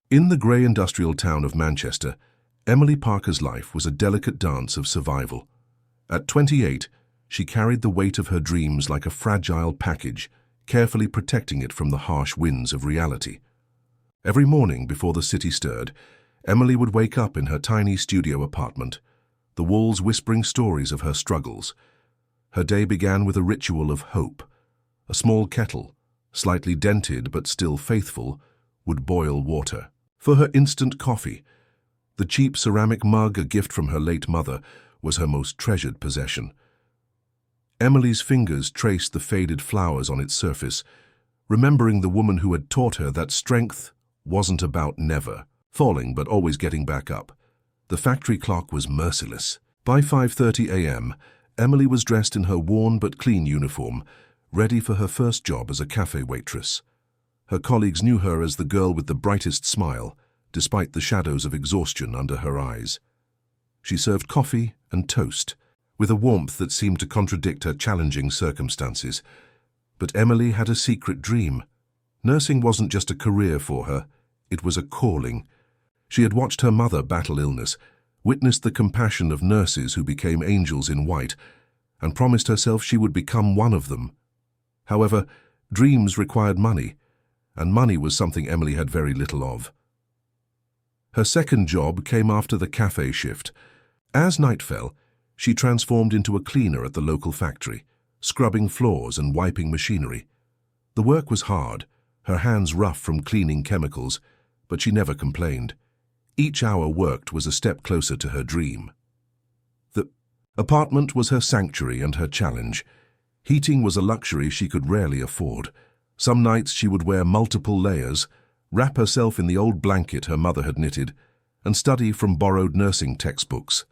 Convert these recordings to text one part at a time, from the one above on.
In the grey industrial town of Manchester, Emily Parker's life was a delicate dance of survival. At 28, she carried the weight of her dreams like a fragile package, carefully protecting it from the harsh winds of reality. Every morning before the city stirred, Emily would wake up in her tiny studio apartment, the walls whispering stories of her struggles. Her day began with a ritual of hope. A small kettle, slightly dented but still faithful, would boil water. For her instant coffee, the cheap ceramic mug, a gift from her late mother, was her most treasured possession. Emily's fingers traced the faded flowers on its surface, remembering the woman who had taught her that strength wasn't about never falling but always getting back up. The factory clock was merciless. By 5:30 a.m., Emily was dressed in her worn but clean uniform, ready for her first job as a cafe waitress. Her colleagues knew her as the girl with the brightest smile, despite the shadows of exhaustion under her eyes. She served coffee and toast, with a warmth that seemed to contradict her challenging circumstances. But Emily had a secret dream. Nursing wasn't just a career for her, it was a calling. She had watched her mother battle illness, witnessed the compassion of nurses who became angels in white, and promised herself she would become one of them. However, dreams required money, and money was something Emily had very little of. Her second job came after the cafe shift. As night fell, she transformed into a cleaner at the local factory, scrubbing floors and wiping machinery. The work was hard, her hands rough from cleaning chemicals, but she never complained. Each hour worked was a step closer to her dream. The apartment was her sanctuary and her challenge. Heating was a luxury she could rarely afford. Some nights she would wear multiple layers, wrap herself in the old blanket her mother had knitted, and study from borrowed nursing textbooks.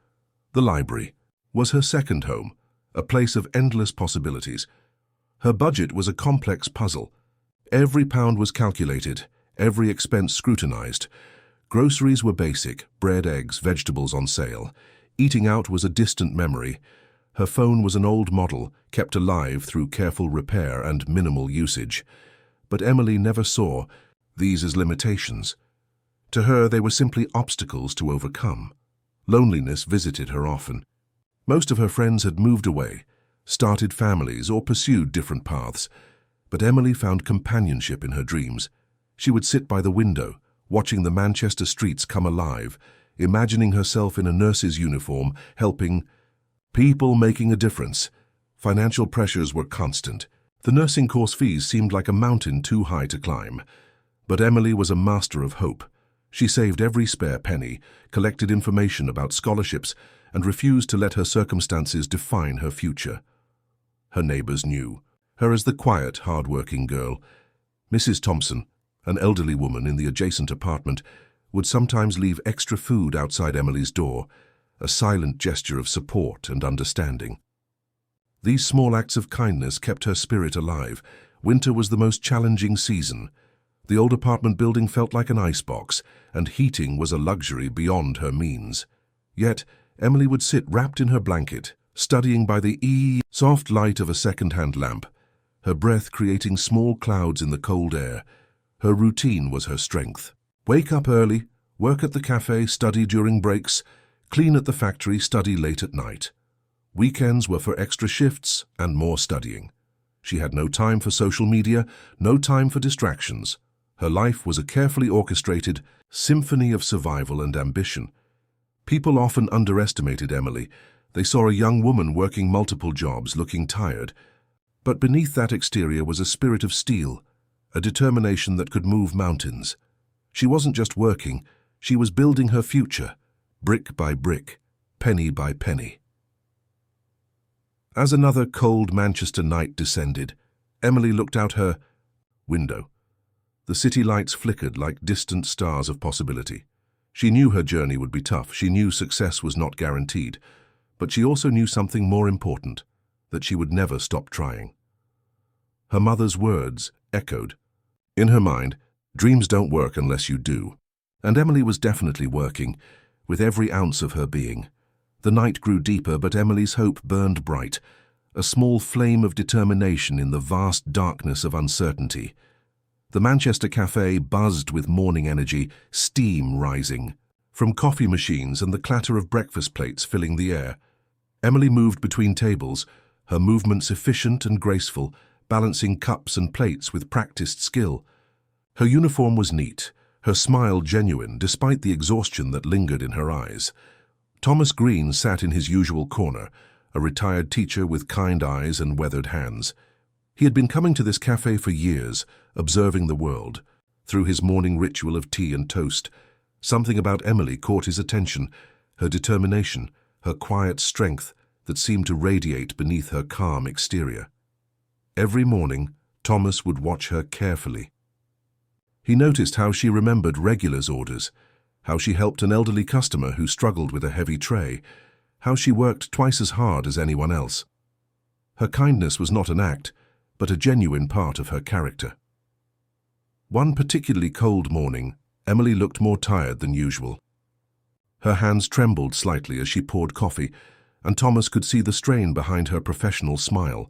The library was her second home, a place of endless possibilities. Her budget was a complex puzzle. Every pound was calculated, every expense scrutinized. Groceries were basic, bread, eggs, vegetables on sale. Eating out was a distant memory. Her phone was an old model, kept alive through careful repair and minimal usage. But Emily never saw these as limitations. To her, they were simply obstacles to overcome. Loneliness visited her often. Most of her friends had moved away, started families, or pursued different paths. But Emily found companionship in her dreams. She would sit by the window, watching the Manchester streets come alive, imagining herself in a nurse's uniform, helping people, making a difference. Financial pressures were constant. The nursing course fees seemed like a mountain too high to climb. But Emily was a master of hope. She saved every spare penny, collected information about scholarships, and refused to let her circumstances define her future. Her neighbors knew her as the quiet, hard-working girl. Mrs. Thompson, an elderly woman in the adjacent apartment, would sometimes leave extra food outside Emily's door, a silent gesture of support and understanding. These small acts of kindness kept her spirit alive. Winter was the most challenging season. The old apartment building felt like an icebox, and heating was a luxury beyond her means. Yet, Emily would sit wrapped in her blanket, studying by the soft light of a second-hand lamp, her breath creating small clouds in the cold air. Her routine was her strength. Wake up early, work at the cafe, study during breaks, clean at the factory, study late at night. Weekends were for extra shifts and more studying. She had no time for social media, no time for distractions. Her life was a carefully orchestrated symphony of survival and ambition. People often underestimated Emily. They saw a young woman working multiple jobs, looking tired. But beneath that exterior was a spirit of steel, a determination that could move mountains. She wasn't just working, she was building her future, brick by brick, penny by penny. As another cold Manchester night descended, Emily looked out her window. The city lights flickered like distant stars of possibility. She knew her journey would be tough. She knew success was not guaranteed. But she also knew something more important, that she would never stop trying. Her mother's words echoed. In her mind, dreams don't work unless you do. And Emily was definitely working, with every ounce of her being. The night grew deeper, but Emily's hope burned bright, a small flame of determination in the vast darkness of uncertainty. The Manchester cafe buzzed with morning energy, steam rising from coffee machines and the clatter of breakfast plates filling the air. Emily moved between tables, her movements efficient and graceful, balancing cups and plates with practiced skill. Her uniform was neat, her smile genuine despite the exhaustion that lingered in her eyes. Thomas Green sat in his usual corner, a retired teacher with kind eyes and weathered hands. He had been coming to this cafe for years, observing the world. Through his morning ritual of tea and toast, something about Emily caught his attention, her determination, her quiet strength that seemed to radiate beneath her calm exterior. Every morning, Thomas would watch her carefully. He noticed how she remembered regulars' orders, how she helped an elderly customer who struggled with a heavy tray, how she worked twice as hard as anyone else. Her kindness was not an act, but a genuine part of her character. One particularly cold morning, Emily looked more tired than usual. Her hands trembled slightly as she poured coffee, and Thomas could see the strain behind her professional smile.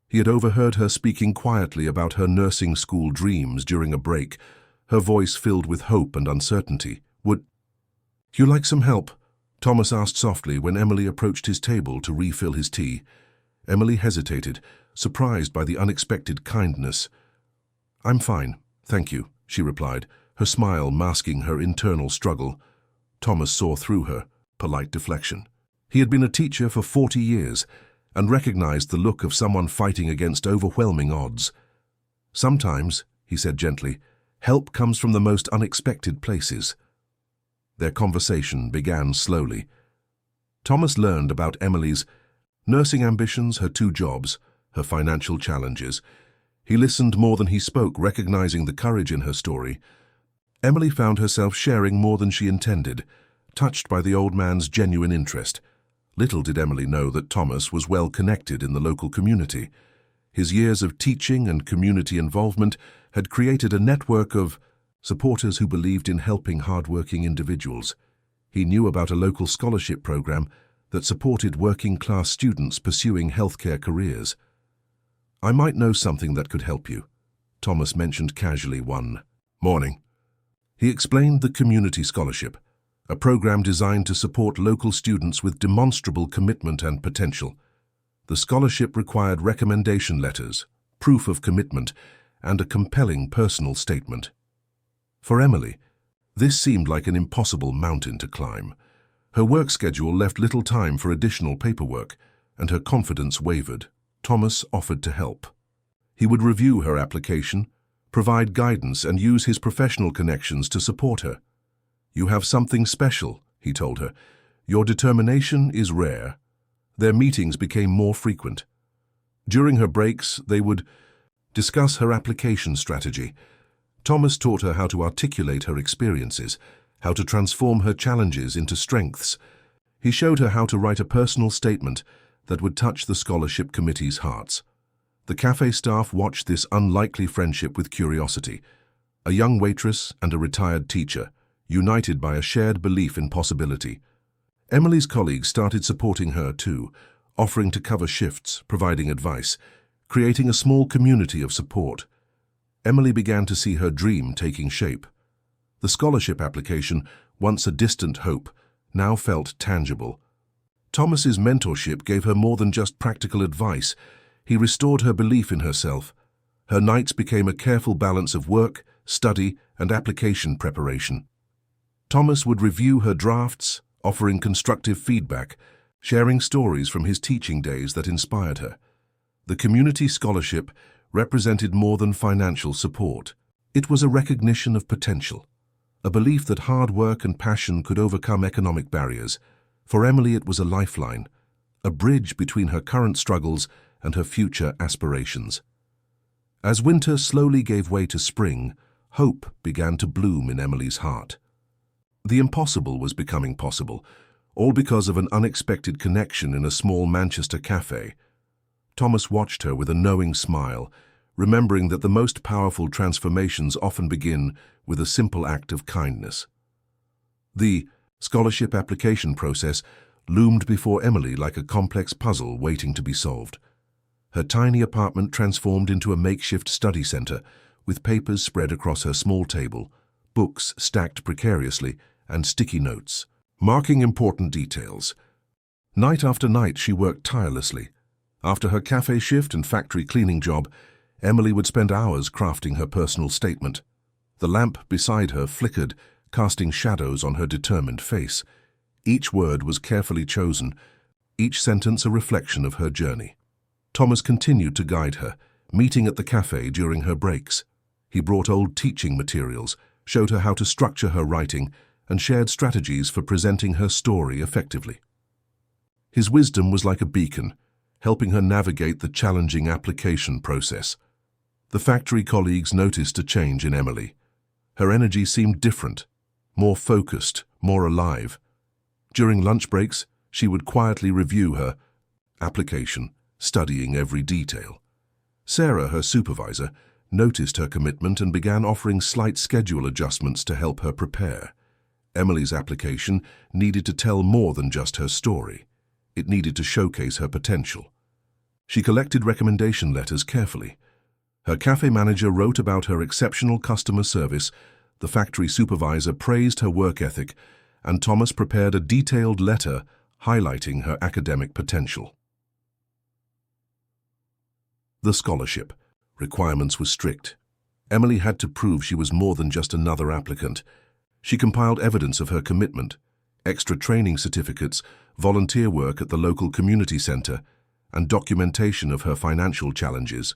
He had overheard her speaking quietly about her nursing school dreams during a break, her voice filled with hope and uncertainty. "Would you like some help?" Thomas asked softly when Emily approached his table to refill his tea. Emily hesitated, surprised by the unexpected kindness. "I'm fine, thank you," she replied, her smile masking her internal struggle. Thomas saw through her polite deflection. He had been a teacher for 40 years and recognized the look of someone fighting against overwhelming odds. "Sometimes," he said gently, "help comes from the most unexpected places." Their conversation began slowly. Thomas learned about Emily's nursing ambitions, her 2 jobs, her financial challenges. He listened more than he spoke, recognizing the courage in her story. Emily found herself sharing more than she intended, touched by the old man's genuine interest. Little did Emily know that Thomas was well connected in the local community. His years of teaching and community involvement had created a network of supporters who believed in helping hard-working individuals. He knew about a local scholarship program that supported working-class students pursuing healthcare careers. "I might know something that could help you," Thomas mentioned casually one morning. He explained the community scholarship, a program designed to support local students with demonstrable commitment and potential. The scholarship required recommendation letters, proof of commitment, and a compelling personal statement. For Emily, this seemed like an impossible mountain to climb. Her work schedule left little time for additional paperwork, and her confidence wavered. Thomas offered to help. He would review her application, provide guidance, and use his professional connections to support her. "You have something special," he told her. "Your determination is rare." Their meetings became more frequent. During her breaks, they would discuss her application strategy. Thomas taught her how to articulate her experiences, how to transform her challenges into strengths. He showed her how to write a personal statement that would touch the scholarship committee's hearts. The cafe staff watched this unlikely friendship with curiosity. A young waitress and a retired teacher, united by a shared belief in possibility. Emily's colleagues started supporting her too, offering to cover shifts, providing advice, creating a small community of support. Emily began to see her dream taking shape. The scholarship application, once a distant hope, now felt tangible. Thomas's mentorship gave her more than just practical advice. He restored her belief in herself. Her nights became a careful balance of work, study, and application preparation. Thomas would review her drafts, offering constructive feedback, sharing stories from his teaching days that inspired her. The community scholarship represented more than financial support. It was a recognition of potential, a belief that hard work and passion could overcome economic barriers. For Emily, it was a lifeline, a bridge between her current struggles and her future aspirations. As winter slowly gave way to spring, hope began to bloom in Emily's heart. The impossible was becoming possible, all because of an unexpected connection in a small Manchester cafe. Thomas watched her with a knowing smile, remembering that the most powerful transformations often begin with a simple act of kindness. The scholarship application process loomed before Emily like a complex puzzle waiting to be solved. Her tiny apartment transformed into a makeshift study center, with papers spread across her small table, books stacked precariously, and sticky notes, marking important details. Night after night she worked tirelessly. After her cafe shift and factory cleaning job, Emily would spend hours crafting her personal statement. The lamp beside her flickered, casting shadows on her determined face. Each word was carefully chosen, each sentence a reflection of her journey. Thomas continued to guide her, meeting at the cafe during her breaks. He brought old teaching materials, showed her how to structure her writing, and shared strategies for presenting her story effectively. His wisdom was like a beacon, helping her navigate the challenging application process. The factory colleagues noticed a change in Emily. Her energy seemed different, more focused, more alive. During lunch breaks, she would quietly review her application, studying every detail. Sarah, her supervisor, noticed her commitment and began offering slight schedule adjustments to help her prepare. Emily's application needed to tell more than just her story. It needed to showcase her potential. She collected recommendation letters carefully. Her cafe manager wrote about her exceptional customer service, the factory supervisor praised her work ethic, and Thomas prepared a detailed letter highlighting her academic potential. The scholarship. Requirements were strict. Emily had to prove she was more than just another applicant. She compiled evidence of her commitment, extra training certificates, volunteer work at the local community center, and documentation of her financial challenges.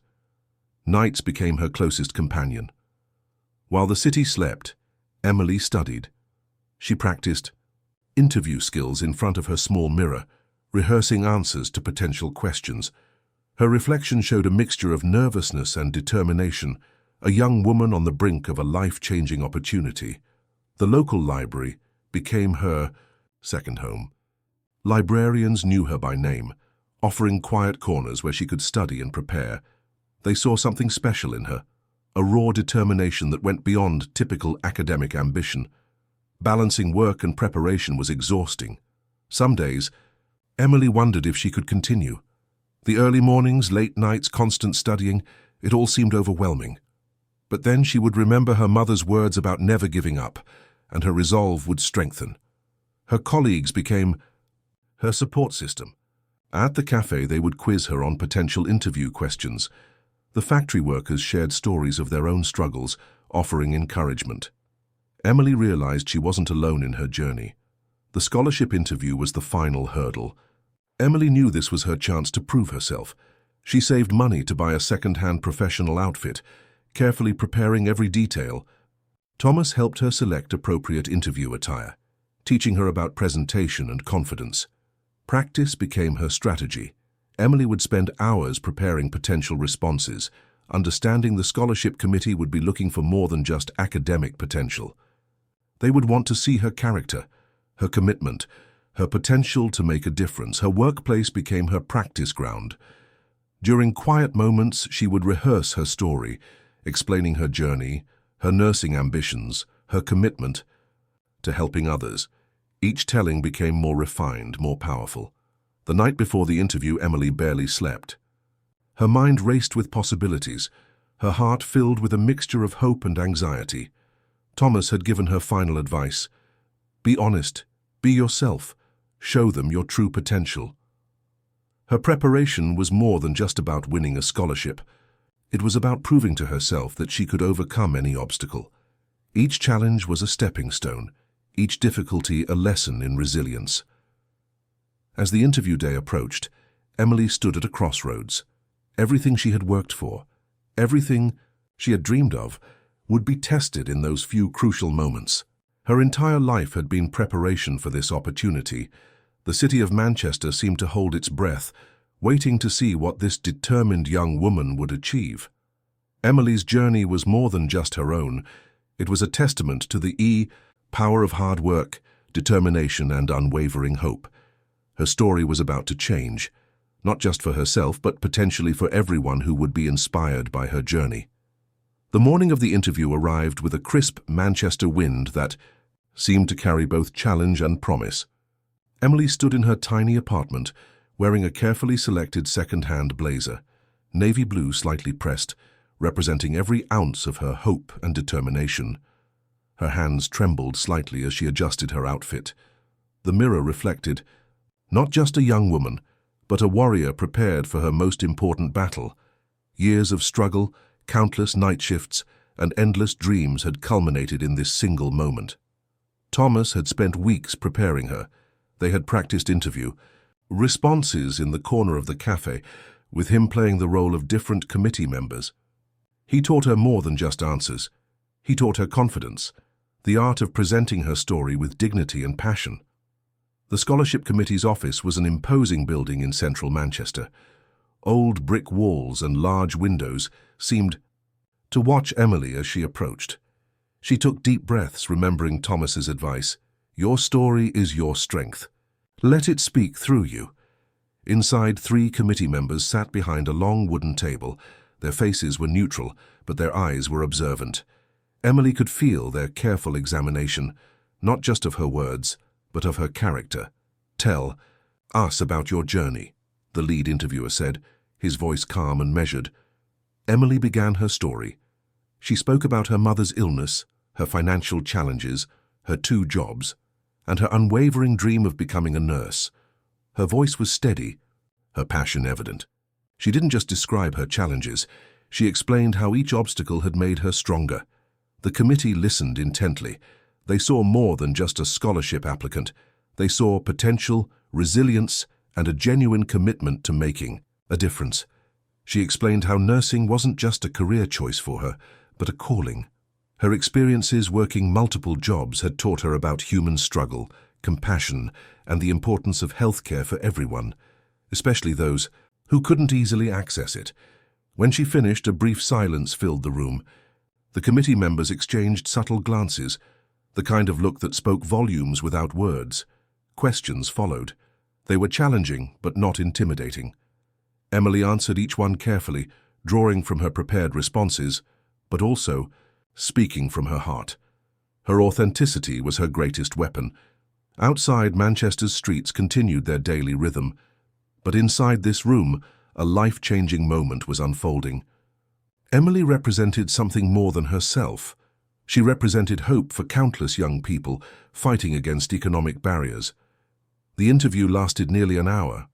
Nights became her closest companion. While the city slept, Emily studied. She practiced interview skills in front of her small mirror, rehearsing answers to potential questions. Her reflection showed a mixture of nervousness and determination, a young woman on the brink of a life-changing opportunity. The local library became her second home. Librarians knew her by name, offering quiet corners where she could study and prepare. They saw something special in her, a raw determination that went beyond typical academic ambition. Balancing work and preparation was exhausting. Some days, Emily wondered if she could continue. The early mornings, late nights, constant studying, it all seemed overwhelming. But then she would remember her mother's words about never giving up, and her resolve would strengthen. Her colleagues became her support system. At the cafe, they would quiz her on potential interview questions. The factory workers shared stories of their own struggles, offering encouragement. Emily realized she wasn't alone in her journey. The scholarship interview was the final hurdle. Emily knew this was her chance to prove herself. She saved money to buy a second-hand professional outfit, carefully preparing every detail. Thomas helped her select appropriate interview attire, teaching her about presentation and confidence. Practice became her strategy. Emily would spend hours preparing potential responses, understanding the scholarship committee would be looking for more than just academic potential. They would want to see her character, her commitment, her potential to make a difference. Her workplace became her practice ground. During quiet moments, she would rehearse her story, explaining her journey, her nursing ambitions, her commitment to helping others. Each telling became more refined, more powerful. The night before the interview, Emily barely slept. Her mind raced with possibilities, her heart filled with a mixture of hope and anxiety. Thomas had given her final advice. Be honest, be yourself, show them your true potential. Her preparation was more than just about winning a scholarship. It was about proving to herself that she could overcome any obstacle. Each challenge was a stepping stone, each difficulty a lesson in resilience. As the interview day approached, Emily stood at a crossroads. Everything she had worked for, everything she had dreamed of, would be tested in those few crucial moments. Her entire life had been preparation for this opportunity. The city of Manchester seemed to hold its breath, waiting to see what this determined young woman would achieve. Emily's journey was more than just her own. It was a testament to the power of hard work, determination, and unwavering hope. Her story was about to change, not just for herself, but potentially for everyone who would be inspired by her journey. The morning of the interview arrived with a crisp Manchester wind that seemed to carry both challenge and promise. Emily stood in her tiny apartment, wearing a carefully selected second-hand blazer, navy blue slightly pressed, representing every ounce of her hope and determination. Her hands trembled slightly as she adjusted her outfit. The mirror reflected not just a young woman, but a warrior prepared for her most important battle. Years of struggle, countless night shifts, and endless dreams had culminated in this single moment. Thomas had spent weeks preparing her. They had practiced interview responses in the corner of the cafe, with him playing the role of different committee members. He taught her more than just answers. He taught her confidence, the art of presenting her story with dignity and passion. The Scholarship Committee's office was an imposing building in central Manchester. Old brick walls and large windows seemed to watch Emily as she approached. She took deep breaths, remembering Thomas's advice. Your story is your strength. Let it speak through you. Inside, 3 committee members sat behind a long wooden table. Their faces were neutral, but their eyes were observant. Emily could feel their careful examination, not just of her words, but of her character. Tell us about your journey, the lead interviewer said, his voice calm and measured. Emily began her story. She spoke about her mother's illness, her financial challenges, her 2 jobs, and her unwavering dream of becoming a nurse. Her voice was steady, her passion evident. She didn't just describe her challenges, she explained how each obstacle had made her stronger. The committee listened intently. They saw more than just a scholarship applicant. They saw potential, resilience, and a genuine commitment to making a difference. She explained how nursing wasn't just a career choice for her, but a calling. Her experiences working multiple jobs had taught her about human struggle, compassion, and the importance of healthcare for everyone, especially those who couldn't easily access it. When she finished, a brief silence filled the room. The committee members exchanged subtle glances, the kind of look that spoke volumes without words. Questions followed. They were challenging, but not intimidating. Emily answered each one carefully, drawing from her prepared responses, but also speaking from her heart. Her authenticity was her greatest weapon. Outside, Manchester's streets continued their daily rhythm, but inside this room, a life-changing moment was unfolding. Emily represented something more than herself. She represented hope for countless young people fighting against economic barriers. The interview lasted nearly an hour.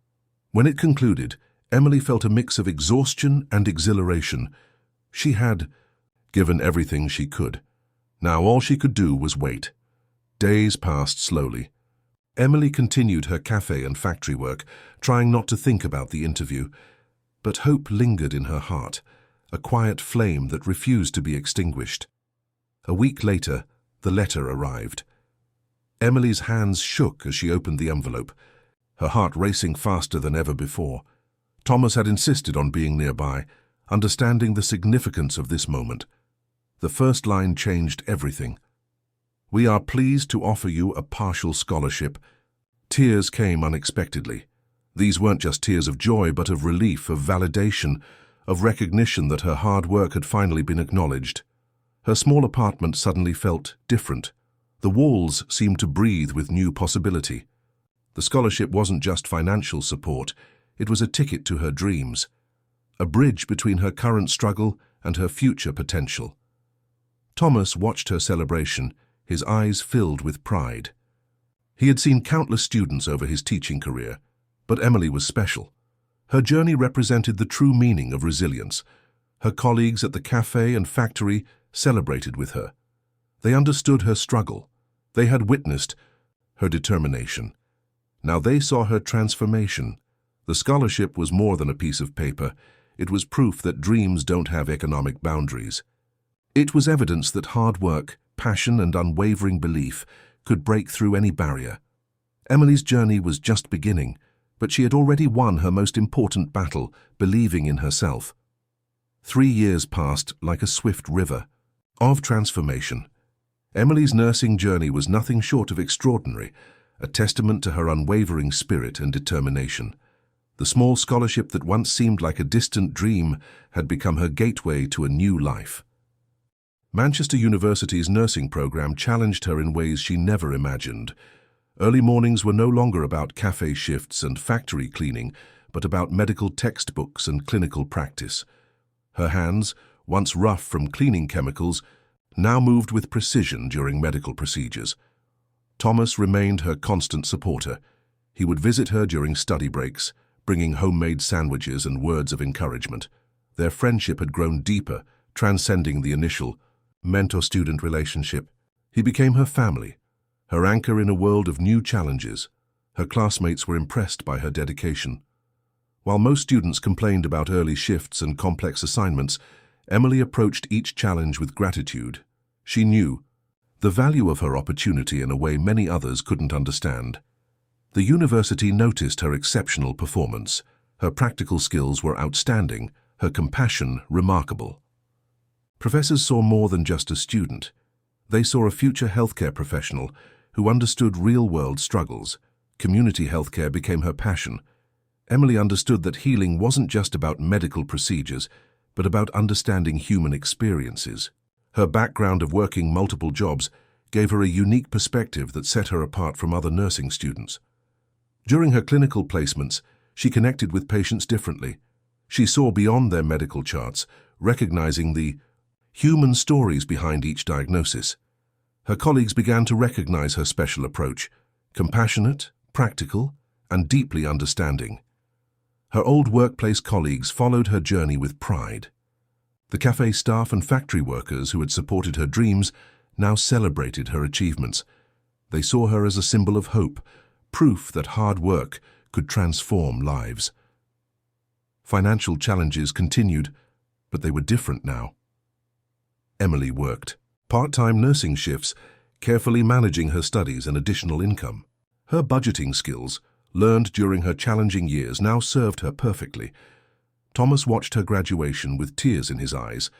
When it concluded, Emily felt a mix of exhaustion and exhilaration. She had given everything she could. Now all she could do was wait. Days passed slowly. Emily continued her cafe and factory work, trying not to think about the interview. But hope lingered in her heart, a quiet flame that refused to be extinguished. A week later, the letter arrived. Emily's hands shook as she opened the envelope, her heart racing faster than ever before. Thomas had insisted on being nearby, understanding the significance of this moment. The first line changed everything. We are pleased to offer you a partial scholarship. Tears came unexpectedly. These weren't just tears of joy, but of relief, of validation, of recognition that her hard work had finally been acknowledged. Her small apartment suddenly felt different. The walls seemed to breathe with new possibility. The scholarship wasn't just financial support, it was a ticket to her dreams, a bridge between her current struggle and her future potential. Thomas watched her celebration, his eyes filled with pride. He had seen countless students over his teaching career, but Emily was special. Her journey represented the true meaning of resilience. Her colleagues at the cafe and factory celebrated with her. They understood her struggle. They had witnessed her determination. Now they saw her transformation. The scholarship was more than a piece of paper. It was proof that dreams don't have economic boundaries. It was evidence that hard work, passion, and unwavering belief could break through any barrier. Emily's journey was just beginning, but she had already won her most important battle, believing in herself. 3 years passed like a swift river of transformation. Emily's nursing journey was nothing short of extraordinary, a testament to her unwavering spirit and determination. The small scholarship that once seemed like a distant dream had become her gateway to a new life. Manchester University's nursing program challenged her in ways she never imagined. Early mornings were no longer about cafe shifts and factory cleaning, but about medical textbooks and clinical practice. Her hands, once rough from cleaning chemicals, now moved with precision during medical procedures. Thomas remained her constant supporter. He would visit her during study breaks, bringing homemade sandwiches and words of encouragement. Their friendship had grown deeper, transcending the initial mentor-student relationship. He became her family, her anchor in a world of new challenges. Her classmates were impressed by her dedication. While most students complained about early shifts and complex assignments, Emily approached each challenge with gratitude. She knew the value of her opportunity in a way many others couldn't understand. The university noticed her exceptional performance. Her practical skills were outstanding, her compassion remarkable. Professors saw more than just a student. They saw a future healthcare professional who understood real-world struggles. Community healthcare became her passion. Emily understood that healing wasn't just about medical procedures, but about understanding human experiences. Her background of working multiple jobs gave her a unique perspective that set her apart from other nursing students. During her clinical placements, she connected with patients differently. She saw beyond their medical charts, recognizing the human stories behind each diagnosis. Her colleagues began to recognize her special approach, compassionate, practical, and deeply understanding. Her old workplace colleagues followed her journey with pride. The cafe staff and factory workers who had supported her dreams now celebrated her achievements. They saw her as a symbol of hope, proof that hard work could transform lives. Financial challenges continued, but they were different now. Emily worked part-time nursing shifts, carefully managing her studies and additional income. Her budgeting skills, learned during her challenging years, now served her perfectly. Thomas watched her graduation with tears in his eyes.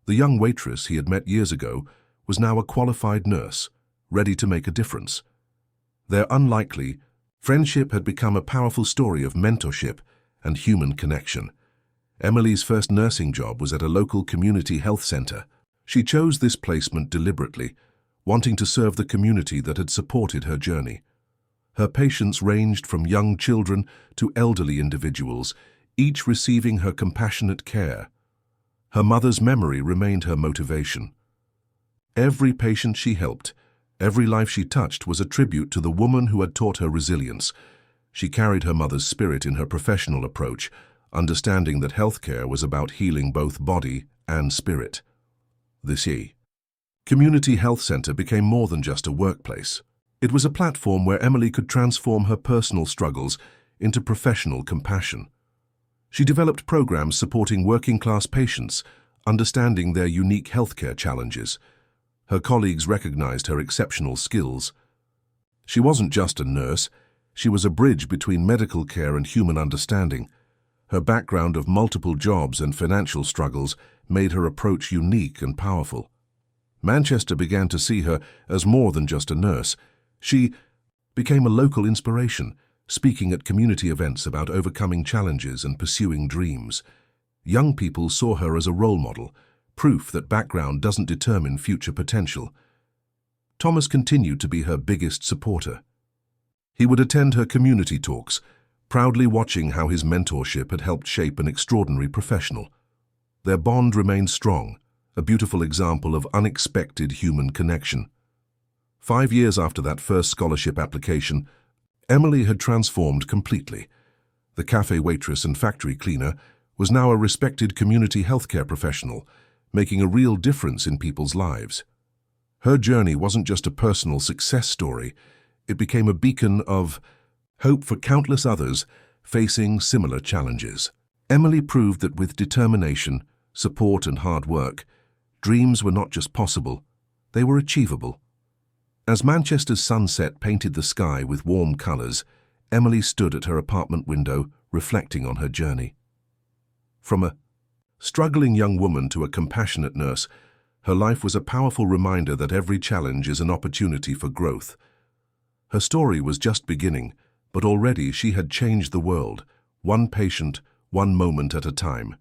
The young waitress he had met years ago was now a qualified nurse, ready to make a difference. Their unlikely friendship had become a powerful story of mentorship and human connection. Emily's first nursing job was at a local community health center. She chose this placement deliberately, wanting to serve the community that had supported her journey. Her patients ranged from young children to elderly individuals, each receiving her compassionate care. Her mother's memory remained her motivation. Every patient she helped, every life she touched was a tribute to the woman who had taught her resilience. She carried her mother's spirit in her professional approach, understanding that healthcare was about healing both body and spirit. This community health center became more than just a workplace. It was a platform where Emily could transform her personal struggles into professional compassion. She developed programs supporting working-class patients, understanding their unique healthcare challenges. Her colleagues recognized her exceptional skills. She wasn't just a nurse, she was a bridge between medical care and human understanding. Her background of multiple jobs and financial struggles made her approach unique and powerful. Manchester began to see her as more than just a nurse. She became a local inspiration, speaking at community events about overcoming challenges and pursuing dreams. Young people saw her as a role model, proof that background doesn't determine future potential. Thomas continued to be her biggest supporter. He would attend her community talks, proudly watching how his mentorship had helped shape an extraordinary professional. Their bond remained strong, a beautiful example of unexpected human connection. 5 years after that first scholarship application, Emily had transformed completely. The cafe waitress and factory cleaner was now a respected community healthcare professional, making a real difference in people's lives. Her journey wasn't just a personal success story, it became a beacon of hope for countless others facing similar challenges. Emily proved that with determination, support and hard work, dreams were not just possible, they were achievable. As Manchester's sunset painted the sky with warm colors, Emily stood at her apartment window, reflecting on her journey. From a struggling young woman to a compassionate nurse, her life was a powerful reminder that every challenge is an opportunity for growth. Her story was just beginning, but already she had changed the world, one patient, one moment at a time.